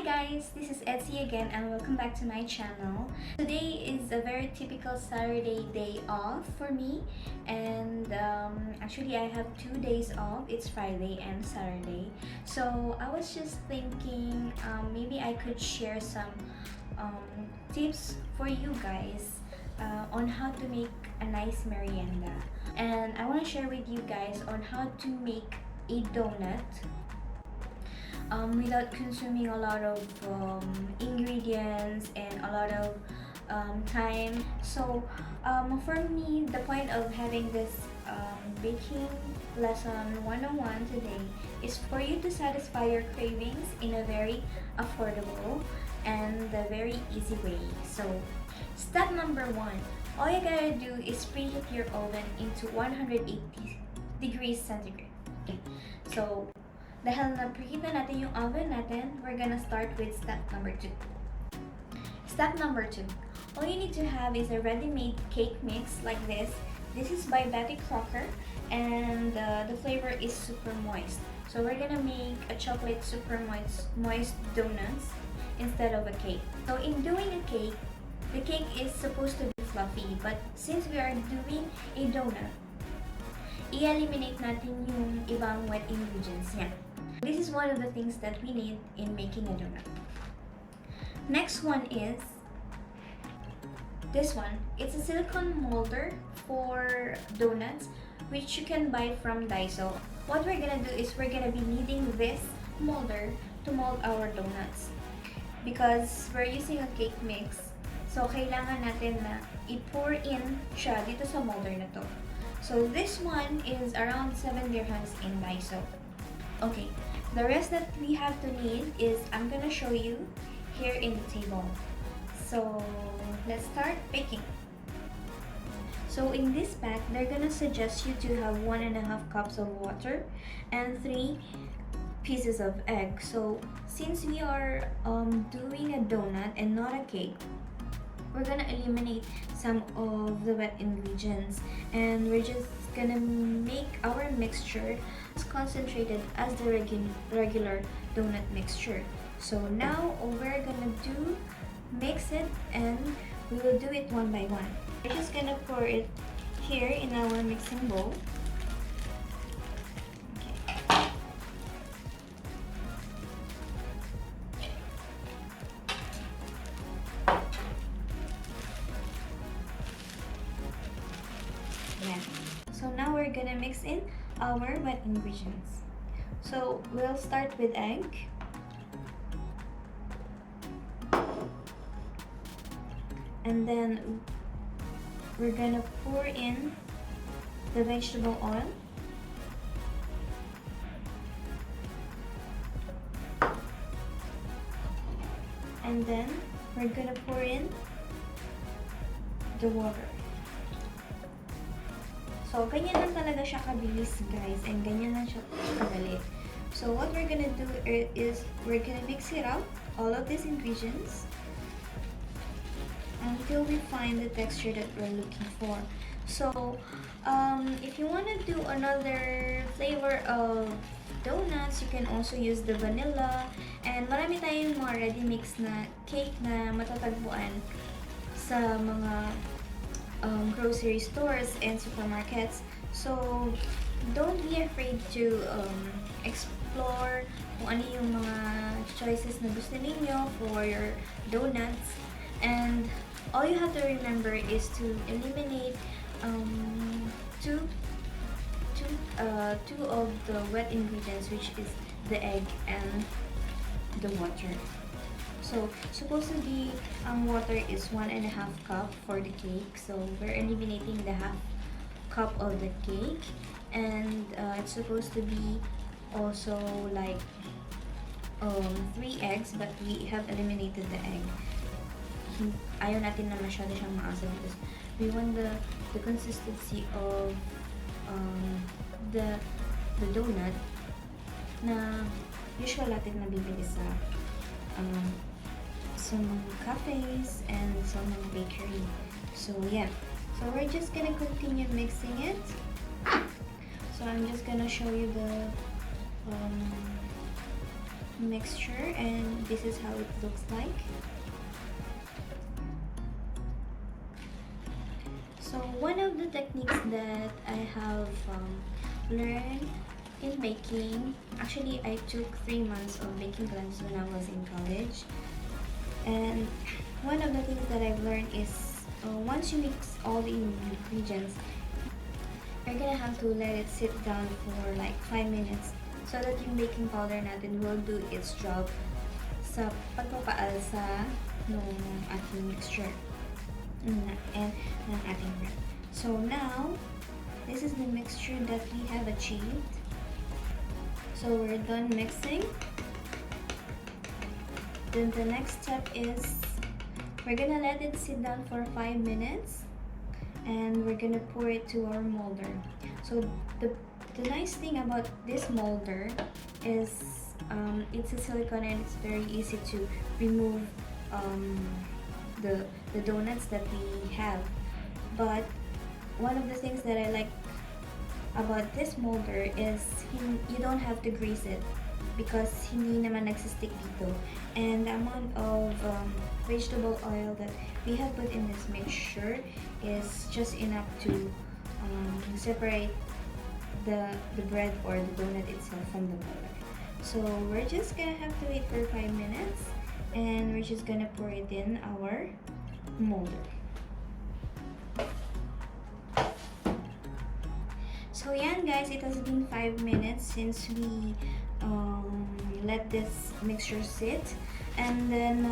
guys, this is Deg C again and welcome back to my channel. Today is a very typical Saturday day off for me, and actually I have 2 days off. It's Friday and Saturday. So I was just thinking maybe I could share some tips for you guys on how to make a nice merienda. And I want to share with you guys on how to make a donut without consuming a lot of ingredients and a lot of time. So for me, the point of having this baking lesson 101 today is for you to satisfy your cravings in a very affordable and a very easy way. So step number 1, all you gotta do is preheat your oven into 180 degrees centigrade. So dahil na-preheat na natin yung oven natin, we're gonna start with step number 2. Step number 2, all you need to have is a ready-made cake mix like this. This is by Betty Crocker, and the flavor is super moist. So we're gonna make a chocolate super moist donuts instead of a cake. So in doing a cake, the cake is supposed to be fluffy, but since we are doing a donut, i-eliminate natin yung ibang wet ingredients niya. This is one of the things that we need in making a donut. Next one is this one. It's a silicone molder for donuts, which you can buy from Daiso. What we're gonna do is we're gonna be needing this molder to mold our donuts because we're using a cake mix. So kailangan natin na i-pour in siya dito sa molder na to. So this one is around 7 dirhams in Daiso. Okay, the rest that we have to need is I'm gonna show you here in the table. So let's start baking. So in this pack, they're gonna suggest you to have 1.5 cups of water and 3 pieces of egg. So since we are doing a donut and not a cake, we're gonna eliminate some of the wet ingredients and we're just gonna make our mixture as concentrated as the regular donut mixture. So now all we're gonna do, mix it, and we will do it one by one. We're just gonna pour it here in our mixing bowl. So now we're gonna mix in our wet ingredients. So we'll start with egg. And then we're gonna pour in the vegetable oil. And then we're gonna pour in the water. So, ganyan lang talaga siya kabilis, guys, and ganyan lang siya kadali. So, what we're gonna do is we're gonna mix it up, all of these ingredients, until we find the texture that we're looking for. So, if you want to do another flavor of donuts, you can also use the vanilla, and marami tayong mga ready mix na cake na matatagpuan sa mga grocery stores and supermarkets. So don't be afraid to explore kung ano yung mga choices na gusto ninyo for your donuts, and all you have to remember is to eliminate two of the wet ingredients, which is the egg and the water. So, supposed to be, water is 1.5 cup for the cake. So, we're eliminating the half cup of the cake. And it's supposed to be also like 3 eggs, but we have eliminated the egg. Ayaw natin na masyado siyang maasim because we want the consistency of the donut na usual natin nabibili sa some cafes and some bakery. So yeah, so we're just gonna continue mixing it. So I'm just gonna show you the mixture, and this is how it looks like. So one of the techniques that I have learned in baking, actually I took 3 months of baking class when I was in college, and one of the things that I've learned is once you mix all the ingredients, you're gonna have to let it sit down for like 5 minutes so that yung baking powder natin will do its job sa pagpapaalsa ng ating mixture and ng ating bread. So now, this is the mixture that we have achieved. So we're done mixing. Then the next step is we're gonna let it sit down for 5 minutes and we're gonna pour it to our molder. So the nice thing about this molder is it's a silicone and it's very easy to remove the donuts that we have. But one of the things that I like about this molder is you don't have to grease it because hindi naman nagsistick dito, and the amount of vegetable oil that we have put in this mixture is just enough to separate the bread or the donut itself from the molder. So we're just gonna have to wait for 5 minutes and we're just gonna pour it in our molder. So yan guys, it has been 5 minutes since we let this mixture sit, and then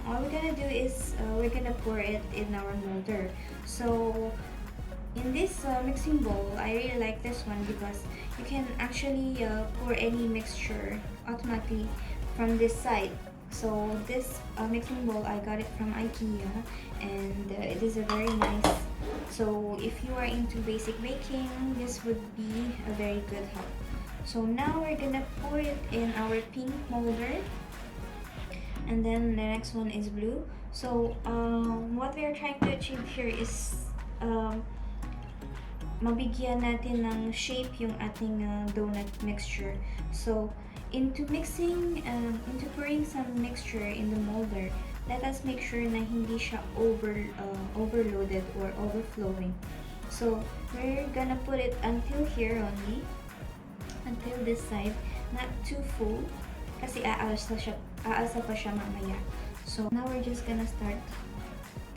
all we're gonna do is we're gonna pour it in our molder. So in this mixing bowl, I really like this one because you can actually pour any mixture automatically from this side. So this mixing bowl, I got it from IKEA, and it is a very nice. So if you are into basic baking, this would be a very good help. So now we're gonna pour it in our pink molder, and then the next one is blue. So what we are trying to achieve here is mabigyan natin ng shape yung ating donut mixture. So into pouring some mixture in the molder, let us make sure na hindi siya overloaded or overflowing. So we're gonna put it until here only, until this side, not too full kasi aalsa pa siya mamaya. So now we're just gonna start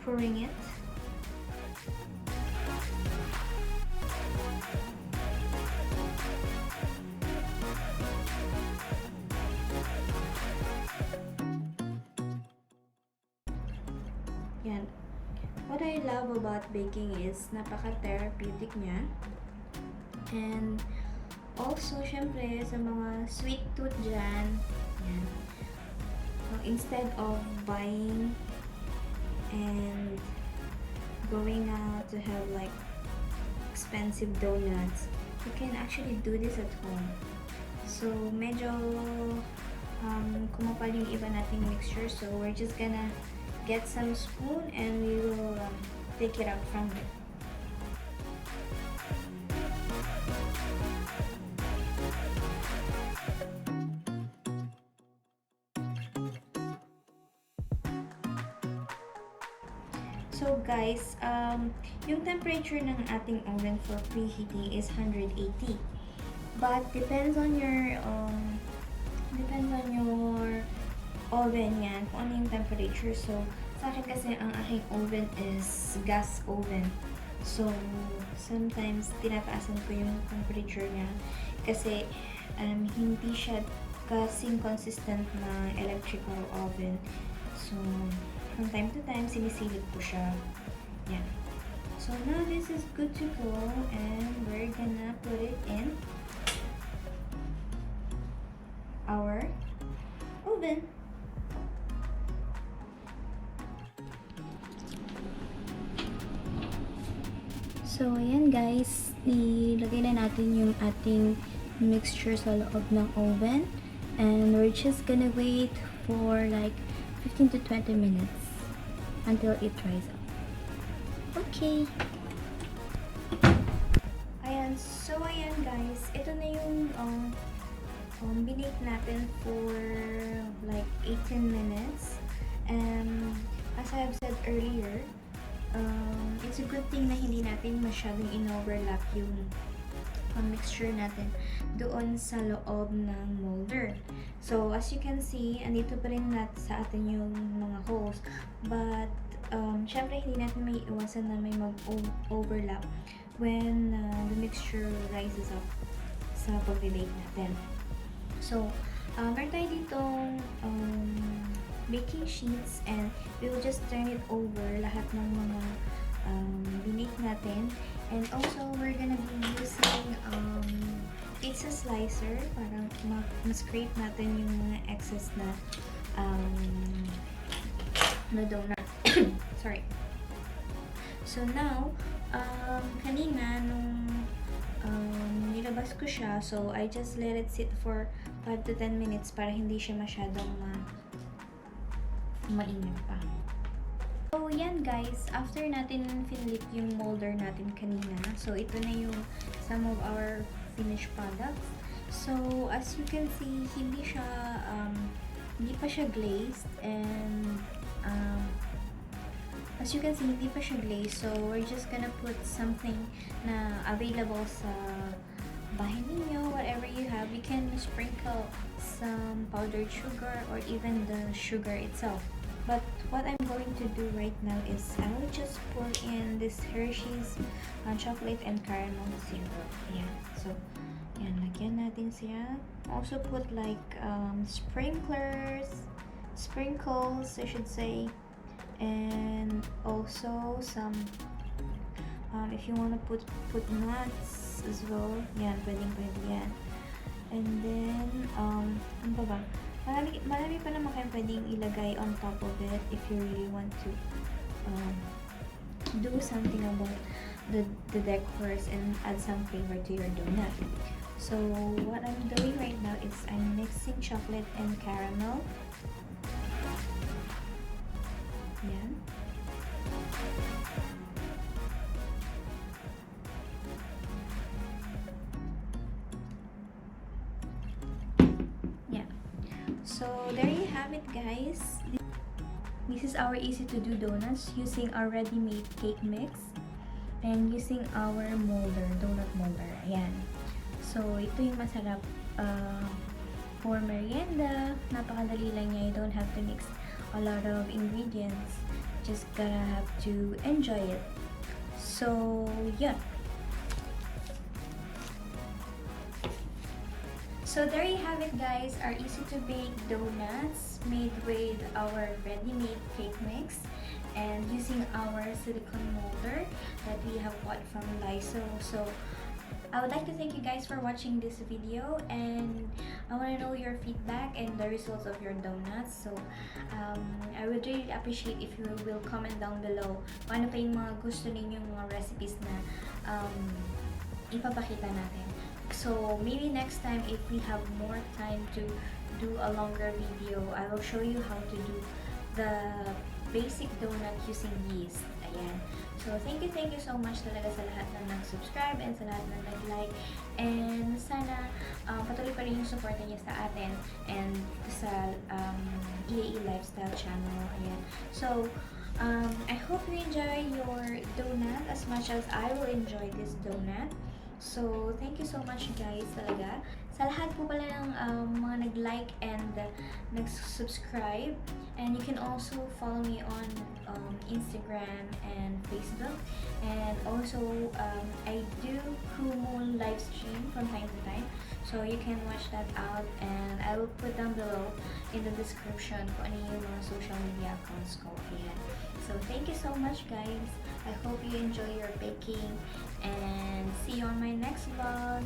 pouring it. Yan. What I love about baking is napaka-therapeutic niya. And also, syempre, sa mga sweet tooth dyan, yan. So, instead of buying and going out to have like expensive donuts, you can actually do this at home. So, medyo kumapal yung iba nating mixture. So, we're just gonna get some spoon and we will take it out from there. So guys, yung temperature ng ating oven for preheating is 180. But depends on your oven yan, kung ano yung temperature. So, sa akin kasi ang aking oven is gas oven. So, sometimes tinataasan ko yung temperature niya kasi hindi siya kasing consistent na electrical oven. So, from time to time, sinisilip ko siya. Yan. So, now this is good to go and we're gonna put it in our oven. So, ayan guys, ilagay na natin yung ating mixture sa loob ng oven and we're just gonna wait for like 15 to 20 minutes until it dries up. Okay. Ayan, so ayan guys, ito na yung binake natin for like 18 minutes. And as I have said earlier, it's a good thing na hindi natin masyadong in-overlap yung mixture natin doon sa loob ng molder. So, as you can see, andito pa rin sa atin yung mga holes. But, syempre, hindi natin may iwasan na may mag-overlap when the mixture rises up sa pag-bake natin. So, meron tayo ditong baking sheets and we will just turn it over lahat ng mga binake natin. And also, we're gonna be using pizza slicer para ma-scrape natin yung mga excess na donut. Sorry. So now, kanina nung nilabas ko siya, so I just let it sit for 5 to 10 minutes para hindi siya masyadong mainit pa. So, yan guys, after natin finlip yung molder natin kanina, so ito na yung some of our finished products. So, as you can see, hindi pa siya glazed, and as you can see, hindi pa siya glazed. So, we're just gonna put something na available sa bahay ninyo, whatever you have. You can sprinkle some powdered sugar or even the sugar itself. But what I'm going to do right now is I will just pour in this Hershey's chocolate and caramel syrup. Yeah. So, yan, lagyan natin siya. Also put like sprinkles, I should say. And also some, if you want to put nuts as well. Yan, pwede yan. And then, ano pa ba? Marami pa naman kayo pwedeng ilagay on top of it if you really want to do something about the decors and add some flavor to your donut. So, what I'm doing right now is I'm mixing chocolate and caramel. Yan. So, there you have it guys. This is our easy to do donuts using our ready-made cake mix and using our molder, donut molder. Ayan. So, ito yung masarap for merienda. Napakadali lang niya. You don't have to mix a lot of ingredients. Just gotta have to enjoy it. So, yeah. So there you have it guys, our easy to bake donuts made with our ready-made cake mix and using our silicone molder that we have bought from Lysol. So I would like to thank you guys for watching this video, and I want to know your feedback and the results of your donuts. So I would really appreciate if you will comment down below kung ano pa yung mga gusto ninyong mga recipes na ipapakita natin. So maybe next time, if we have more time to do a longer video, I will show you how to do the basic donut using yeast. Ayan. So thank you so much talaga sa lahat na nag-subscribe and sa lahat na nag-like, and sana patuloy pa rin yung support niyo sa atin and sa EAE Lifestyle channel. Ayan. So I hope you enjoy your donut as much as I will enjoy this donut. So, thank you so much guys talaga. Sa lahat po pala ng mga nag-like and nag-subscribe. And you can also follow me on Instagram and Facebook. And also, I do Kumu live stream from time to time. So, you can watch that out. And I will put down below in the description kung ano yung mga social media accounts ko. Ayan. So, thank you so much guys. I hope you enjoy your baking, and see you on my next vlog.